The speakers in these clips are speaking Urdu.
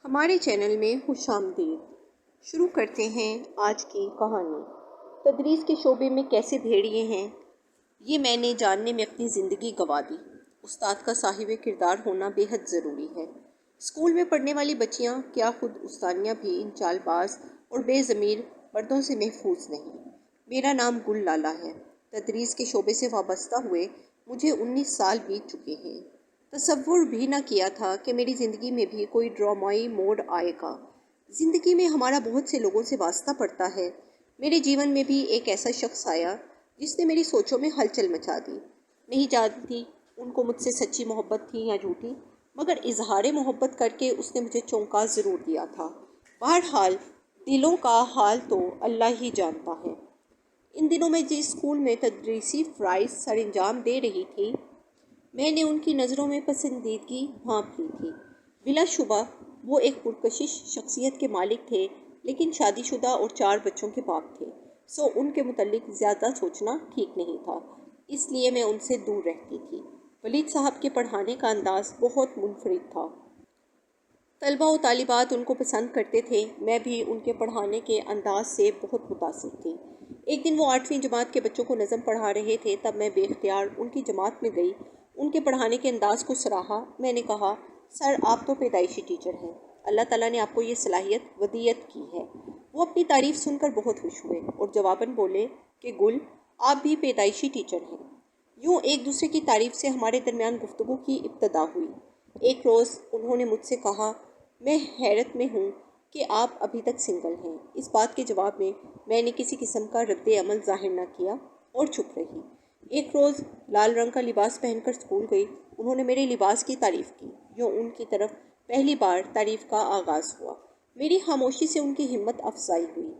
ہمارے چینل میں خوش آمدید۔ شروع کرتے ہیں آج کی کہانی۔ تدریس کے شعبے میں کیسے بھیڑیے ہیں، یہ میں نے جاننے میں اپنی زندگی گنوا دی۔ استاد کا صاحب کردار ہونا بے حد ضروری ہے۔ اسکول میں پڑھنے والی بچیاں کیا خود استانیہ بھی ان چال باز اور بے ضمیر مردوں سے محفوظ نہیں۔ میرا نام گل لالہ ہے۔ تدریس کے شعبے سے وابستہ ہوئے مجھے 19 سال بیت چکے ہیں۔ تصور بھی نہ کیا تھا کہ میری زندگی میں بھی کوئی ڈرامائی موڑ آئے گا۔ زندگی میں ہمارا بہت سے لوگوں سے واسطہ پڑتا ہے۔ میرے جیون میں بھی ایک ایسا شخص آیا جس نے میری سوچوں میں ہلچل مچا دی۔ نہیں جانتی ان کو مجھ سے سچی محبت تھی یا جھوٹی، مگر اظہار محبت کر کے اس نے مجھے چونکا ضرور دیا تھا۔ بہرحال دلوں کا حال تو اللہ ہی جانتا ہے۔ ان دنوں میں جس اسکول میں تدریسی فرائض سر انجام دے رہی تھی، میں نے ان کی نظروں میں پسندیدگی بھانپ لی تھی۔ بلا شبہ وہ ایک پرکشش شخصیت کے مالک تھے، لیکن شادی شدہ اور 4 بچوں کے باپ تھے، سو ان کے متعلق زیادہ سوچنا ٹھیک نہیں تھا۔ اس لیے میں ان سے دور رہتی تھی۔ ولید صاحب کے پڑھانے کا انداز بہت منفرد تھا۔ طلبہ و طالبات ان کو پسند کرتے تھے۔ میں بھی ان کے پڑھانے کے انداز سے بہت متاثر تھی۔ ایک دن وہ 8ویں جماعت کے بچوں کو نظم پڑھا رہے تھے، تب میں بے اختیار ان کی جماعت میں گئی۔ ان کے پڑھانے کے انداز کو سراہا۔ میں نے کہا، سر آپ تو پیدائشی ٹیچر ہیں، اللہ تعالیٰ نے آپ کو یہ صلاحیت ودیعت کی ہے۔ وہ اپنی تعریف سن کر بہت خوش ہوئے اور جواباً بولے کہ گل، آپ بھی پیدائشی ٹیچر ہیں۔ یوں ایک دوسرے کی تعریف سے ہمارے درمیان گفتگو کی ابتدا ہوئی۔ ایک روز انہوں نے مجھ سے کہا، میں حیرت میں ہوں کہ آپ ابھی تک سنگل ہیں۔ اس بات کے جواب میں نے کسی قسم کا رد عمل ظاہر نہ کیا اور چپ رہی۔ ایک روز لال رنگ کا لباس پہن کر اسکول گئی۔ انہوں نے میرے لباس کی تعریف کی۔ یوں ان کی طرف پہلی بار تعریف کا آغاز ہوا۔ میری خاموشی سے ان کی ہمت افزائی ہوئی۔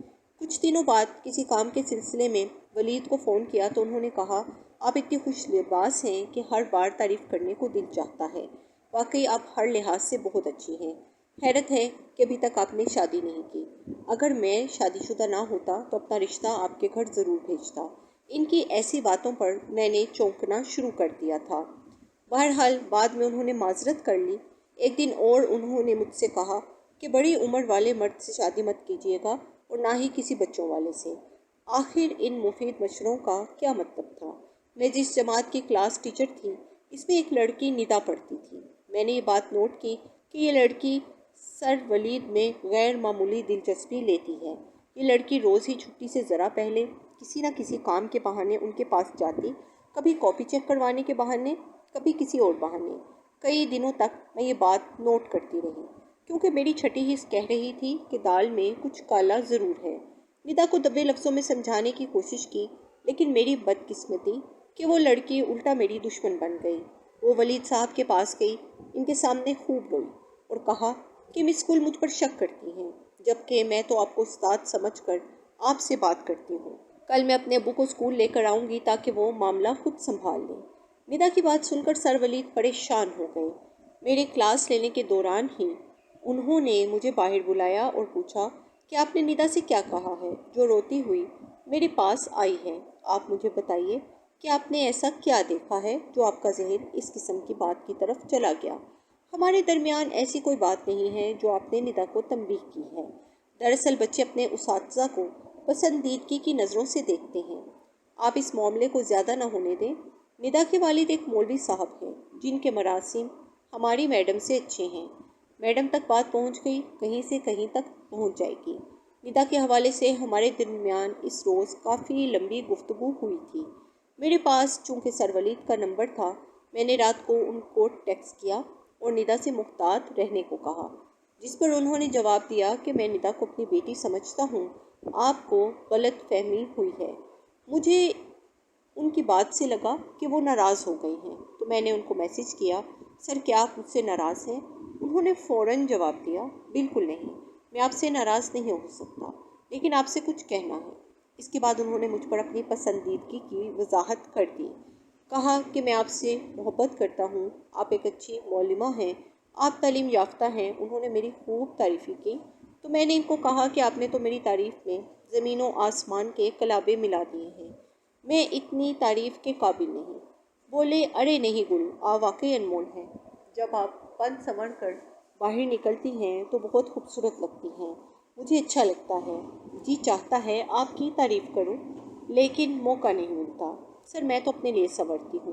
کچھ دنوں بعد کسی کام کے سلسلے میں ولید کو فون کیا تو انہوں نے کہا، آپ اتنی خوش لباس ہیں کہ ہر بار تعریف کرنے کو دل چاہتا ہے۔ واقعی آپ ہر لحاظ سے بہت اچھی ہیں۔ حیرت ہے کہ ابھی تک آپ نے شادی نہیں کی۔ اگر میں شادی شدہ نہ ہوتا تو اپنا رشتہ آپ کے گھر ضرور بھیجتا۔ ان کی ایسی باتوں پر میں نے چونکنا شروع کر دیا تھا۔ بہرحال بعد میں انہوں نے معذرت کر لی۔ ایک دن اور انہوں نے مجھ سے کہا کہ بڑی عمر والے مرد سے شادی مت کیجیے گا اور نہ ہی کسی بچوں والے سے۔ آخر ان مفید مشوروں کا کیا مطلب تھا؟ میں جس جماعت کی کلاس ٹیچر تھی، اس میں ایک لڑکی ندا پڑھتی تھی۔ میں نے یہ بات نوٹ کی کہ یہ لڑکی سر ولید میں غیر معمولی دلچسپی لیتی ہے۔ یہ لڑکی روز ہی چھٹی سے ذرا پہلے کسی نہ کسی کام کے بہانے ان کے پاس جاتی، کبھی کاپی چیک کروانے کے بہانے، کبھی کسی اور بہانے۔ کئی دنوں تک میں یہ بات نوٹ کرتی رہی، کیونکہ میری چھٹی حس کہہ رہی تھی کہ دال میں کچھ کالا ضرور ہے۔ ندا کو دبے لفظوں میں سمجھانے کی کوشش کی، لیکن میری بدقسمتی کہ وہ لڑکی الٹا میری دشمن بن گئی۔ وہ ولید صاحب کے پاس گئی، ان کے سامنے خوب روئی اور کہا کہ مس گل مجھ پر شک کرتی ہیں، جبکہ میں تو آپ کو استاد سمجھ کر آپ سے بات کرتی ہوں۔ کل میں اپنے ابو کو اسکول لے کر آؤں گی تاکہ وہ معاملہ خود سنبھال لیں۔ ندا کی بات سن کر سر ولید پریشان ہو گئے۔ میرے کلاس لینے کے دوران ہی انہوں نے مجھے باہر بلایا اور پوچھا کہ آپ نے ندا سے کیا کہا ہے جو روتی ہوئی میرے پاس آئی ہے۔ آپ مجھے بتائیے کہ آپ نے ایسا کیا دیکھا ہے جو آپ کا ذہن اس قسم کی بات کی طرف چلا گیا۔ ہمارے درمیان ایسی کوئی بات نہیں ہے جو آپ نے ندا کو تنبیہ کی ہے۔ دراصل بچے اپنے اساتذہ کو پسندیدگی کی نظروں سے دیکھتے ہیں۔ آپ اس معاملے کو زیادہ نہ ہونے دیں۔ ندا کے والد ایک مولوی صاحب ہیں جن کے مراسم ہماری میڈم سے اچھے ہیں۔ میڈم تک بات پہنچ گئی، کہیں سے کہیں تک پہنچ جائے گی۔ ندا کے حوالے سے ہمارے درمیان اس روز کافی لمبی گفتگو ہوئی تھی۔ میرے پاس چونکہ سر ولید کا نمبر تھا، میں نے رات کو ان کو ٹیکسٹ کیا اور ندا سے محتاط رہنے کو کہا، جس پر انہوں نے جواب دیا کہ میں ندا کو اپنی بیٹی سمجھتا ہوں، آپ کو غلط فہمی ہوئی ہے۔ مجھے ان کی بات سے لگا کہ وہ ناراض ہو گئی ہیں، تو میں نے ان کو میسج کیا، سر کیا آپ مجھ سے ناراض ہیں؟ انہوں نے فوراً جواب دیا، بالکل نہیں، میں آپ سے ناراض نہیں ہو سکتا، لیکن آپ سے کچھ کہنا ہے۔ اس کے بعد انہوں نے مجھ پر اپنی پسندیدگی کی وضاحت کر دی۔ کہا کہ میں آپ سے محبت کرتا ہوں، آپ ایک اچھی معلمہ ہیں، آپ تعلیم یافتہ ہیں۔ انہوں نے میری خوب تعریفیں کی، تو میں نے ان کو کہا کہ آپ نے تو میری تعریف میں زمین و آسمان کے کلابے ملا دیے ہیں، میں اتنی تعریف کے قابل نہیں۔ بولے، ارے نہیں گل، آپ واقعی انمول ہیں۔ جب آپ پن سنور کر باہر نکلتی ہیں تو بہت خوبصورت لگتی ہیں۔ مجھے اچھا لگتا ہے، جی چاہتا ہے آپ کی تعریف کروں، لیکن موقع نہیں ملتا۔ سر میں تو اپنے لیے سنورتی ہوں،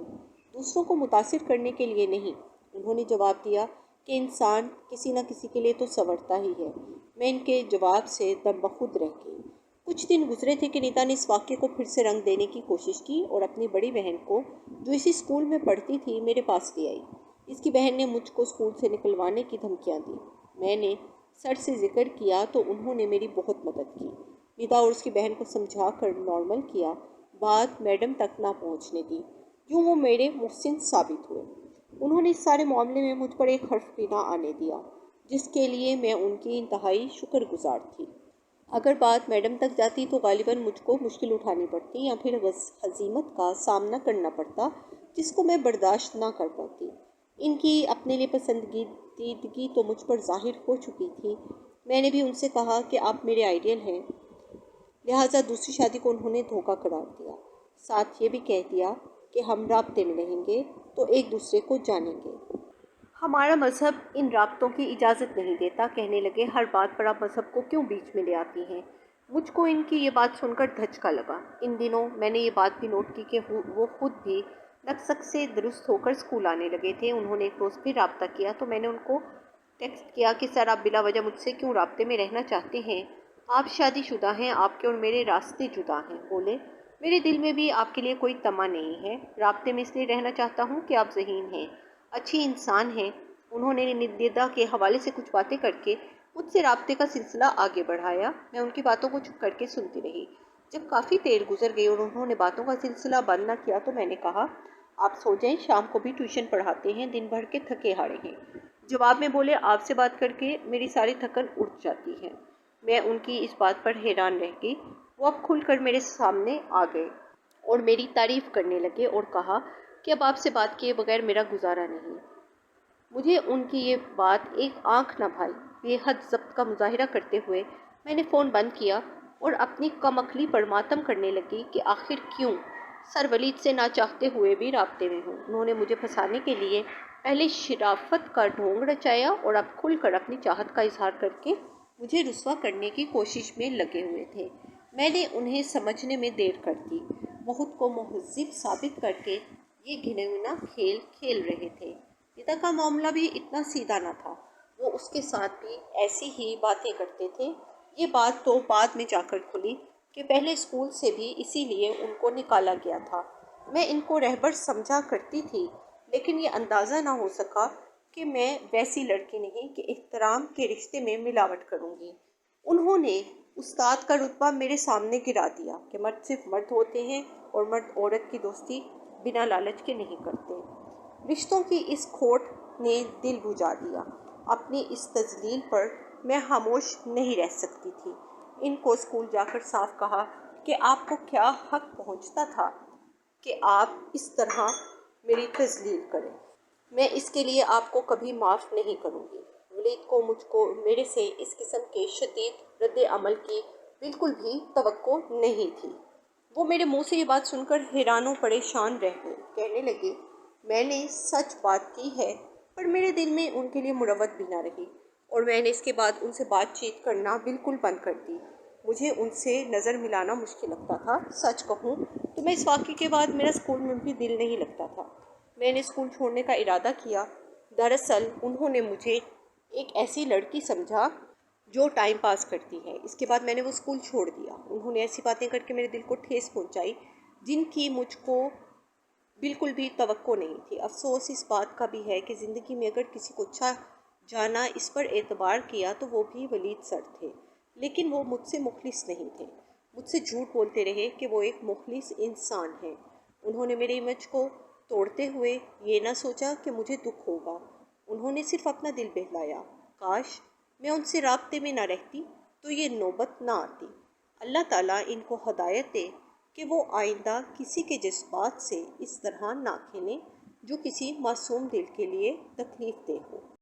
دوسروں کو متاثر کرنے کے لیے نہیں۔ انہوں نے جواب دیا کہ انسان کسی نہ کسی کے لیے تو سنورتا ہی ہے۔ میں ان کے جواب سے دم بخود رہ گئی۔ کچھ دن گزرے تھے کہ نیتا نے اس واقعے کو پھر سے رنگ دینے کی کوشش کی اور اپنی بڑی بہن کو، جو اسی اسکول میں پڑھتی تھی، میرے پاس لے آئی۔ اس کی بہن نے مجھ کو اسکول سے نکلوانے کی دھمکیاں دی۔ میں نے سر سے ذکر کیا تو انہوں نے میری بہت مدد کی۔ نیتا اور اس کی بہن کو سمجھا کر نارمل کیا، بات میڈم تک نہ پہنچنے دی۔ یوں وہ میرے محسن ثابت ہوئے۔ انہوں نے اس سارے معاملے میں مجھ پر ایک حرف بھی نہ آنے دیا، جس کے لیے میں ان کی انتہائی شکر گزار تھی۔ اگر بات میڈم تک جاتی تو غالباً مجھ کو مشکل اٹھانی پڑتی یا پھر ہزیمت کا سامنا کرنا پڑتا، جس کو میں برداشت نہ کر پاتی۔ ان کی اپنے لیے پسندیدگی تو مجھ پر ظاہر ہو چکی تھی۔ میں نے بھی ان سے کہا کہ آپ میرے آئیڈیل ہیں، لہٰذا دوسری شادی کو انہوں نے دھوکہ قرار دیا۔ ساتھ یہ بھی کہہ دیا کہ ہم رابطے میں رہیں گے تو ایک دوسرے کو جانیں گے۔ ہمارا مذہب ان رابطوں کی اجازت نہیں دیتا۔ کہنے لگے، ہر بات پر آپ مذہب کو کیوں بیچ میں لے آتی ہیں؟ مجھ کو ان کی یہ بات سن کر دھچکا لگا۔ ان دنوں میں نے یہ بات بھی نوٹ کی کہ وہ خود بھی نقص سے درست ہو کر اسکول آنے لگے تھے۔ انہوں نے ایک روز بھی رابطہ کیا تو میں نے ان کو ٹیکسٹ کیا کہ سر آپ بلا وجہ مجھ سے کیوں رابطے میں رہنا چاہتے ہیں؟ آپ شادی شدہ ہیں، آپ کے اور میرے راستے جدا ہیں۔ بولے، میرے دل میں بھی آپ کے لیے کوئی طمع نہیں ہے، رابطے میں اس لیے رہنا چاہتا ہوں کہ آپ ذہین ہیں، اچھی انسان ہیں۔ انہوں نے ندیدہ کے حوالے سے کچھ باتیں کر کے مجھ سے رابطے کا سلسلہ آگے بڑھایا۔ میں ان کی باتوں کو چپ کر کے سنتی رہی۔ جب کافی دیر گزر گئی اور انہوں نے باتوں کا سلسلہ بند نہ کیا تو میں نے کہا، آپ سو جائیں، شام کو بھی ٹیوشن پڑھاتے ہیں، دن بھر کے تھکے ہارے ہیں۔ جواب میں بولے، آپ سے بات کر کے میری ساری تھکن اٹھ جاتی ہے۔ میں ان کی اس بات پر حیران رہ گئی۔ وہ اب کھل کر میرے سامنے آ گئے اور میری تعریف کرنے لگے اور کہا کہ اب آپ سے بات کیے بغیر میرا گزارا نہیں۔ مجھے ان کی یہ بات ایک آنکھ نہ بھائی۔ بے حد ضبط کا مظاہرہ کرتے ہوئے میں نے فون بند کیا اور اپنی کم عقلی پر ماتم کرنے لگی کہ آخر کیوں سر ولید سے نہ چاہتے ہوئے بھی رابطے میں ہوں۔ انہوں نے مجھے پھنسانے کے لیے پہلے شرافت کا ڈھونگ رچایا اور اب کھل کر اپنی چاہت کا اظہار کر کے مجھے رسوا کرنے کی کوشش میں لگے ہوئے تھے۔ میں نے انہیں سمجھنے میں دیر کر دی۔ وہ خود کو مہذب ثابت کر کے یہ گھناؤنا کھیل کھیل رہے تھے۔ نیتا کا معاملہ بھی اتنا سیدھا نہ تھا، وہ اس کے ساتھ بھی ایسی ہی باتیں کرتے تھے۔ یہ بات تو بعد میں جا کر کھلی کہ پہلے اسکول سے بھی اسی لیے ان کو نکالا گیا تھا۔ میں ان کو رہبر سمجھا کرتی تھی، لیکن یہ اندازہ نہ ہو سکا کہ میں ویسی لڑکی نہیں کہ احترام کے رشتے میں ملاوٹ کروں گی۔ انہوں نے استاد کا رتبہ میرے سامنے گرا دیا کہ مرد صرف مرد ہوتے ہیں اور مرد عورت کی دوستی بنا لالچ کے نہیں کرتے۔ رشتوں کی اس کھوٹ نے دل بجھا دیا۔ اپنی اس تذلیل پر میں خاموش نہیں رہ سکتی تھی۔ ان کو اسکول جا کر صاف کہا کہ آپ کو کیا حق پہنچتا تھا کہ آپ اس طرح میری تذلیل کریں۔ میں اس کے لیے آپ کو کبھی معاف نہیں کروں گی۔ ولید کو مجھ کو میرے سے اس قسم کے شدید رد عمل کی بالکل بھی توقع نہیں تھی۔ وہ میرے منہ سے یہ بات سن کر حیران و پریشان رہ گئے۔ کہنے لگے، میں نے سچ بات کی ہے، پر میرے دل میں ان کے لیے مروت بھی نہ رہی اور میں نے اس کے بعد ان سے بات چیت کرنا بالکل بند کر دی۔ مجھے ان سے نظر ملانا مشکل لگتا تھا۔ سچ کہوں تو میں اس واقعے کے بعد میرا اسکول میں بھی دل نہیں لگتا تھا۔ میں نے اسکول چھوڑنے کا ارادہ کیا۔ دراصل انہوں نے مجھے ایک ایسی لڑکی سمجھا جو ٹائم پاس کرتی ہے۔ اس کے بعد میں نے وہ اسکول چھوڑ دیا۔ انہوں نے ایسی باتیں کر کے میرے دل کو ٹھیس پہنچائی جن کی مجھ کو بالکل بھی توقع نہیں تھی۔ افسوس اس بات کا بھی ہے کہ زندگی میں اگر کسی کو اچھا جانا اس پر اعتبار کیا تو وہ بھی ولید سر تھے، لیکن وہ مجھ سے مخلص نہیں تھے۔ مجھ سے جھوٹ بولتے رہے کہ وہ ایک مخلص انسان ہیں۔ انہوں نے میری امیج کو توڑتے ہوئے یہ نہ سوچا کہ مجھے دکھ ہوگا۔ انہوں نے صرف اپنا دل بہلایا۔ کاش میں ان سے رابطے میں نہ رہتی تو یہ نوبت نہ آتی۔ اللہ تعالیٰ ان کو ہدایت دے کہ وہ آئندہ کسی کے جذبات سے اس طرح نہ کھیلیں جو کسی معصوم دل کے لیے تکلیف دہ ہو۔